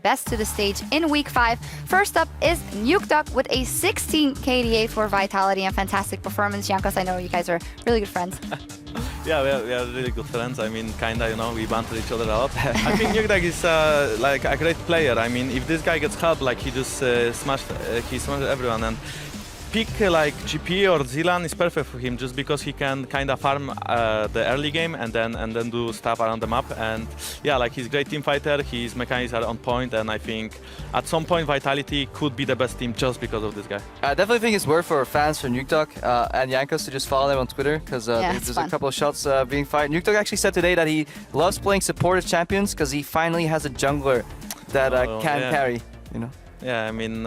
best to the stage in week 5. First up is Nukeduck with a 16 KDA for Vitality and fantastic performance. Jankos, I know you guys are really good friends. Yeah, we are really good friends. I mean, kinda, you know, we banter each other a lot. I think Nukeduck is like a great player. I mean, if this guy gets help, like he just smashed everyone. And pick like GP or Zilan is perfect for him, just because he can kind of farm the early game and then do stuff around the map. And yeah, like he's a great team fighter. His mechanics are on point, and I think at some point Vitality could be the best team just because of this guy. I definitely think it's worth for fans for Nukeduck and Jankos to just follow them on Twitter, because there's a couple of shots being fired. Nukeduck actually said today that he loves playing supportive champions because he finally has a jungler that can carry. You know. Yeah, I mean.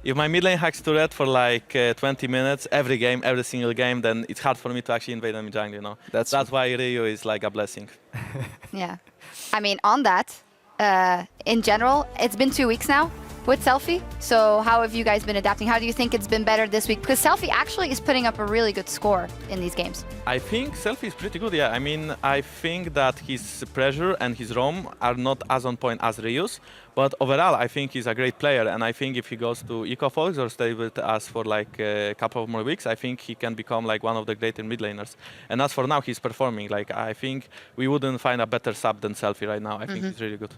If my mid lane hacks to red for like 20 minutes every game, every single game, then it's hard for me to actually invade them in jungle, you know. That's why Ryu is like a blessing. Yeah. I mean, on that, in general, it's been 2 weeks now with Selfie. So how have you guys been adapting? How do you think it's been better this week? Because Selfie actually is putting up a really good score in these games. I think Selfie is pretty good, yeah. I mean, I think that his pressure and his roam are not as on point as Ryu's. But overall, I think he's a great player, and I think if he goes to EcoFox or stay with us for like a couple of more weeks, I think he can become like one of the greater mid laners. And as for now, he's performing. Like, I think we wouldn't find a better sub than Selfie right now. I think he's really good.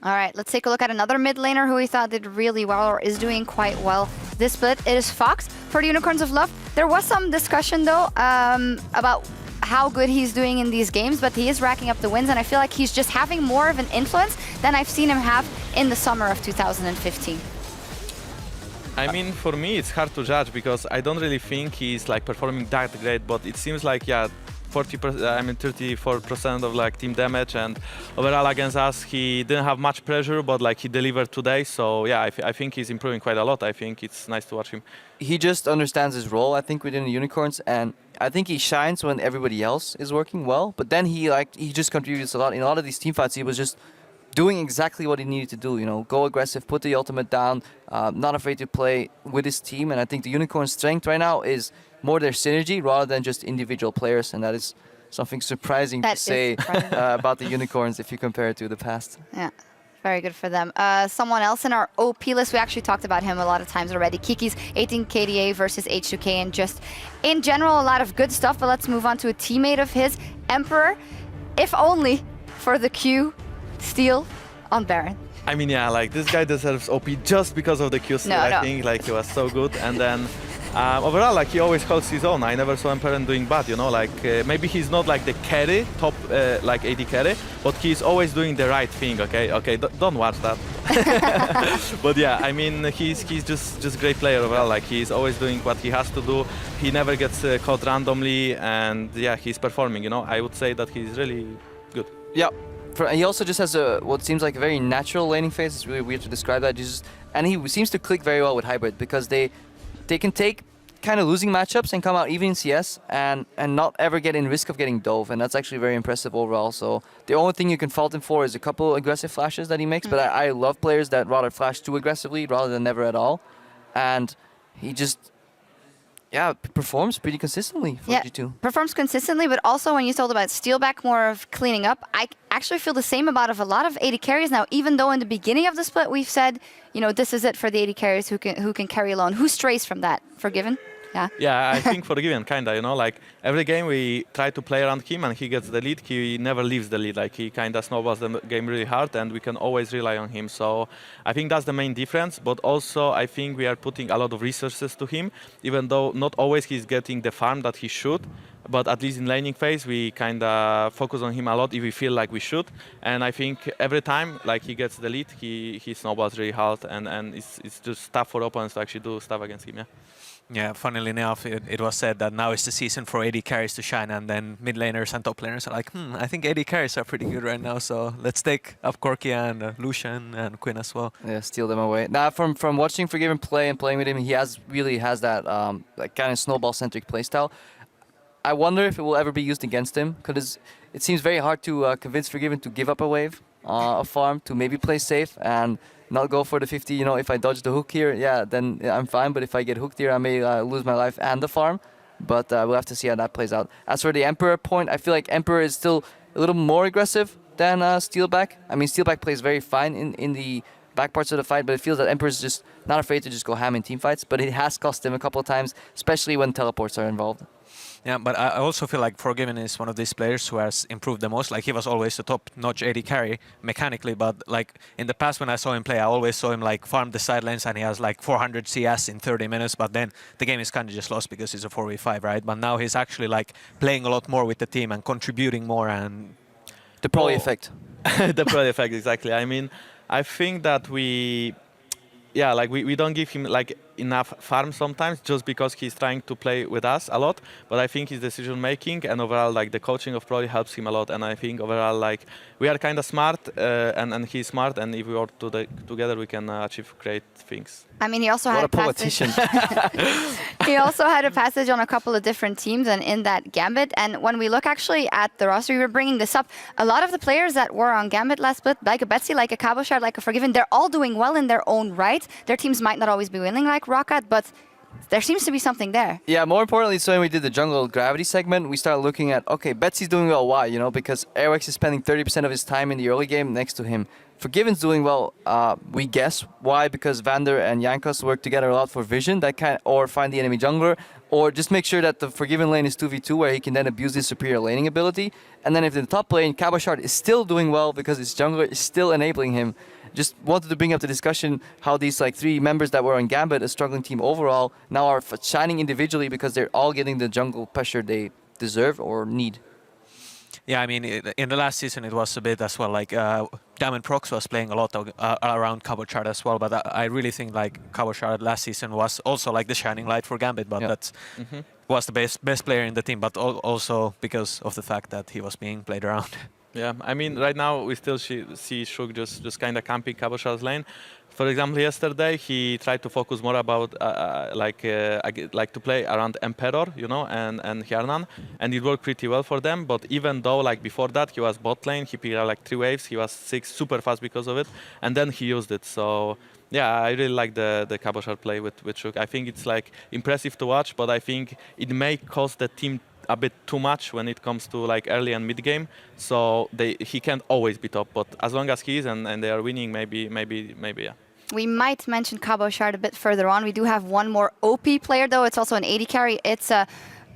All right, let's take a look at another mid laner who we thought did really well or is doing quite well this split. It is Fox for the Unicorns of Love. There was some discussion though about how good he's doing in these games, but he is racking up the wins, and I feel like he's just having more of an influence than I've seen him have in the summer of 2015. I mean, for me, it's hard to judge because I don't really think he's like performing that great, but it seems like, yeah, 34% of like team damage, and overall against us, he didn't have much pressure, but like he delivered today. So yeah, I think he's improving quite a lot. I think it's nice to watch him. He just understands his role, I think, within the Unicorns, and I think he shines when everybody else is working well. But then he just contributes a lot. In a lot of these team fights, he was just doing exactly what he needed to do. You know, go aggressive, put the ultimate down, not afraid to play with his team. And I think the Unicorns' strength right now is more their synergy rather than just individual players, and that is something surprising to say about the Unicorns if you compare it to the past. Yeah, very good for them. Someone else in our OP list, we actually talked about him a lot of times already. Kiki's 18 KDA versus H2K, and just in general a lot of good stuff. But let's move on to a teammate of his, Emperor, if only for the Q steal on Baron. I mean, yeah, like this guy deserves OP just because of the Q steal. I think like he was so good, and then overall, like he always holds his own. I never saw Emperor doing bad, you know. Like maybe he's not like the carry, top like AD carry, but he's always doing the right thing. Okay, don't watch that. But yeah, I mean, he's just great player overall. Like he's always doing what he has to do. He never gets caught randomly, and yeah, he's performing. You know, I would say that he's really good. Yeah. He also just has what seems like a very natural laning phase. It's really weird to describe that. And he seems to click very well with Hybrid, because they can take kind of losing matchups and come out even in CS and not ever get in risk of getting dove, and that's actually very impressive overall. So the only thing you can fault him for is a couple aggressive flashes that he makes, but I love players that rather flash too aggressively rather than never at all. And he just performs pretty consistently for G2. Performs consistently, but also when you told about Steelback more of cleaning up, I actually feel the same about a lot of AD carries now, even though in the beginning of the split we've said, you know, this is it for the AD carries who can carry alone. Who strays from that? Forgiven? Yeah. Yeah, I think Forgiven, kinda, you know, like every game we try to play around him and he gets the lead, he never leaves the lead. Like he kinda snowballs the game really hard, and we can always rely on him. So I think that's the main difference, but also I think we are putting a lot of resources to him, even though not always he's getting the farm that he should. But at least in laning phase, we kinda focus on him a lot if we feel like we should. And I think every time like he gets the lead, he snowballs really hard, and it's just tough for opponents to actually do stuff against him. Yeah. Yeah, funnily enough, it was said that now is the season for AD carries to shine, and then mid laners and top laners are like, I think AD carries are pretty good right now, so let's take up Corki and Lucian and Quinn as well. Yeah, steal them away. Now, from watching Forgiven play and playing with him, he really has that like kind of snowball-centric playstyle. I wonder if it will ever be used against him, because it seems very hard to convince Forgiven to give up a wave of farm, to maybe play safe and not go for the 50. You know, if I dodge the hook here, then I'm fine. But if I get hooked here, I may lose my life and the farm. But we'll have to see how that plays out. As for the Emperor point, I feel like Emperor is still a little more aggressive than Steelback. I mean, Steelback plays very fine in the back parts of the fight, but it feels that Emperor's just not afraid to just go ham in team fights, but it has cost him a couple of times, especially when teleports are involved. Yeah, but I also feel like Forgiven is one of these players who has improved the most. Like, he was always the top-notch AD carry mechanically, but like in the past when I saw him play, I always saw him like farm the side lanes and he has like 400 CS in 30 minutes, but then the game is kind of just lost because it's a 4v5, right? But now he's actually like playing a lot more with the team and contributing more and... The Proli effect. The Proli effect, exactly. I mean, I think that we don't give him like enough farm sometimes just because he's trying to play with us a lot, but I think his decision making and overall like the coaching of Proli helps him a lot, and I think overall like we are kind of smart and he's smart, and if we work together we can achieve great things. I mean, he also What had a politician. He also had a passage on a couple of different teams and in that Gambit. And when we look actually at the roster, we were bringing this up. A lot of the players that were on Gambit last split, like a Betsy, like a Cabochard, like a Forgiven, they're all doing well in their own right. Their teams might not always be winning like Roccat, but there seems to be something there. Yeah, more importantly, so when we did the jungle gravity segment, we started looking at, okay, Betsy's doing well, why? You know, because Airwax is spending 30% of his time in the early game next to him. Forgiven's doing well, we guess. Why? Because Vander and Jankos work together a lot for vision, or find the enemy jungler, or just make sure that the Forgiven lane is 2v2 where he can then abuse his superior laning ability. And then if in the top lane, Cabochard is still doing well because his jungler is still enabling him. Just wanted to bring up the discussion how these like three members that were on Gambit, a struggling team overall, now are shining individually because they're all getting the jungle pressure they deserve or need. Yeah, I mean, in the last season it was a bit as well, like Diamond Prox was playing a lot around Cabochard as well, but I really think like Cabochard last season was also like the shining light for Gambit, but that was the best player in the team, but also because of the fact that he was being played around. Yeah, I mean, right now we still see Shug just kind of camping Cabochard's lane. For example, yesterday he tried to focus more about like to play around Emperor, you know, and Hjarnan, and it worked pretty well for them. But even though like before that he was bot lane, he picked up like 3 waves, he was 6 super fast because of it, and then he used it. So yeah, I really like the Cabochard play with Shug. I think it's like impressive to watch, but I think it may cost the team a bit too much when it comes to like early and mid game, so he can't always be top, but as long as he is and they are winning, maybe yeah. We might mention Cabochard a bit further on. We do have one more OP player though. It's also an AD carry. It's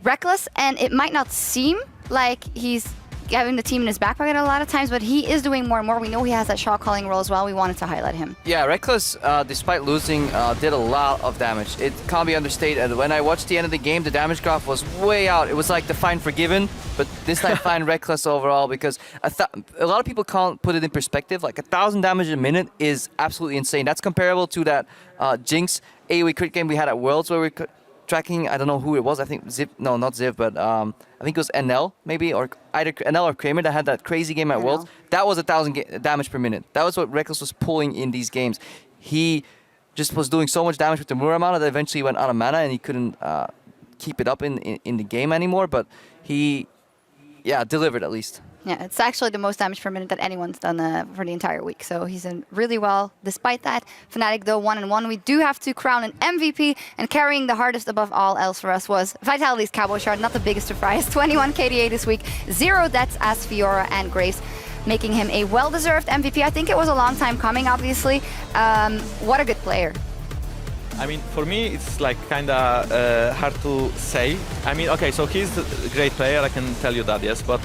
Reckless, and it might not seem like he's having the team in his back pocket a lot of times, but he is doing more and more. We know he has that shot calling role as well. We wanted to highlight him. Yeah, Reckless, despite losing, did a lot of damage. It can't be understated. When I watched the end of the game, the damage graph was way out. It was like the fine Forgiven, but this time fine Reckless overall, because a lot of people can't put it in perspective. Like 1,000 damage a minute is absolutely insane. That's comparable to that Jinx AoE crit game we had at Worlds where we could tracking, I don't know who it was, I think Ziv, no, not Ziv, but I think it was NL maybe, or either NL or Kramer that had that crazy game at Worlds. That was 1,000 damage per minute. That was what Reckless was pulling in these games. He just was doing so much damage with the Muramana that eventually he went out of mana and he couldn't keep it up in the game anymore, but he, yeah, delivered at least. Yeah, it's actually the most damage per minute that anyone's done for the entire week. So he's in really well. Despite that, Fnatic though 1-1. We do have to crown an MVP, and carrying the hardest above all else for us was Vitality's Cabochard. Not the biggest surprise. 21 KDA this week, 0 deaths as Fiora and Graves, making him a well-deserved MVP. I think it was a long time coming, obviously. What a good player. I mean, for me, it's like kind of hard to say. I mean, okay, so he's a great player, I can tell you that, yes, but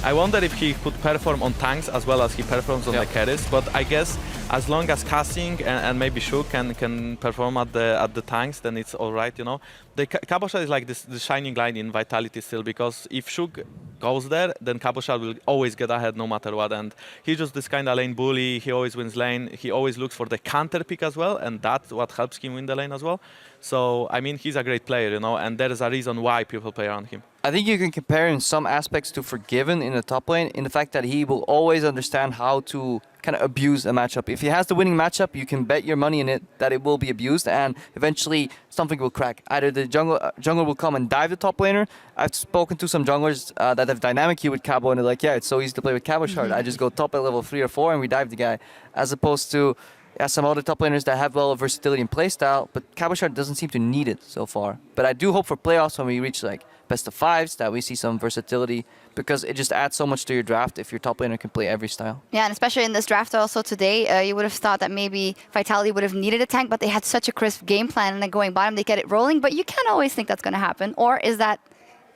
I wonder if he could perform on tanks as well as he performs on the carries. But I guess as long as Casting and maybe Shug can perform at the tanks, then it's all right, you know. The Cabochard is like the shining light in Vitality still, because if Shug goes there, then Cabochard will always get ahead no matter what. And he's just this kind of lane bully. He always wins lane. He always looks for the counter pick as well, and that's what helps him win the lane as well. So, I mean, he's a great player, you know, and there is a reason why people play around him. I think you can compare in some aspects to Forgiven in the top lane, in the fact that he will always understand how to kind of abuse a matchup. If he has the winning matchup, you can bet your money in it that it will be abused, and eventually something will crack. Either the jungler will come and dive the top laner. I've spoken to some junglers that have dynamic queue with Cabo, and they're like, yeah, it's so easy to play with Cabochard. I just go top at level 3 or 4 and we dive the guy. As opposed to some other top laners that have well versatility in playstyle, but Cabochard doesn't seem to need it so far. But I do hope for playoffs when we reach like best of 5s that we see some versatility because it just adds so much to your draft if your top laner can play every style. Yeah, and especially in this draft also today, you would have thought that maybe Vitality would have needed a tank, but they had such a crisp game plan, and then going bottom, they get it rolling. But you can't always think that's going to happen. Or is that,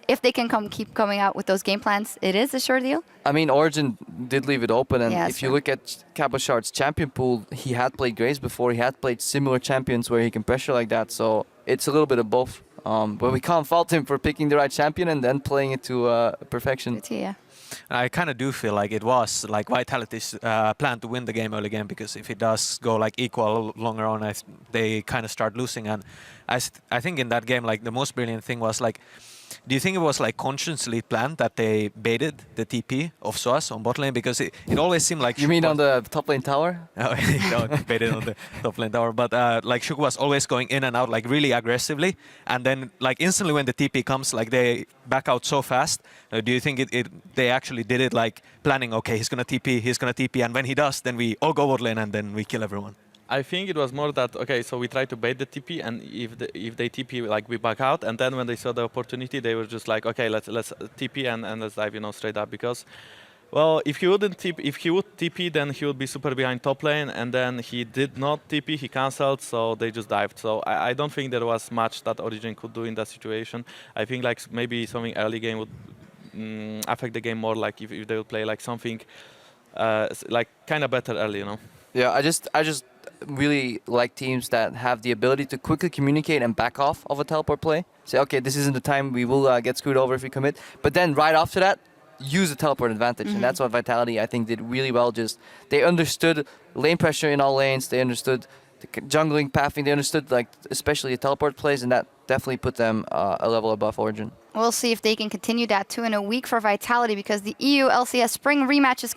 if they can keep coming out with those game plans, it is a sure deal? I mean, Origin did leave it open, and Yeah, if you sure. look at Cabochard's champion pool, he had played Graves before, he had played similar champions where he can pressure like that, so it's a little bit of both. But we can't fault him for picking the right champion and then playing it to perfection. Yeah. I kind of do feel like it was like Vitality's plan to win the game early game, because if it does go like equal longer on, they kind of start losing. And I think in that game, like the most brilliant thing was like, do you think it was like consciously planned that they baited the TP of Soaz on bot lane? Because it always seemed like... You mean on the top lane tower? Oh, no, baited on the top lane tower. But like Shuko was always going in and out like really aggressively. And then like instantly when the TP comes, like they back out so fast. Do you think they actually did it like planning, okay, he's going to TP. And when he does, then we all go bot lane and then we kill everyone? I think it was more that, okay, so we tried to bait the TP, and if they TP, like, we back out, and then when they saw the opportunity, they were just like, okay, let's TP and let's dive, straight up, because, well, if he would TP, then he would be super behind top lane, and then he did not TP, he cancelled, so they just dived. So I don't think there was much that Origin could do in that situation. I think like maybe something early game would affect the game more, like if they would play like something like kind of better early, Yeah, I just really like teams that have the ability to quickly communicate and back off of a teleport play. Say, okay, this isn't the time, we will get screwed over if we commit. But then right after that, use the teleport advantage. And that's what Vitality, I think, did really well. Just they understood lane pressure in all lanes. They understood the jungling, pathing. They understood, like, especially the teleport plays, and that definitely put them a level above Origin. We'll see if they can continue that too in a week for Vitality, because the EU LCS Spring rematch is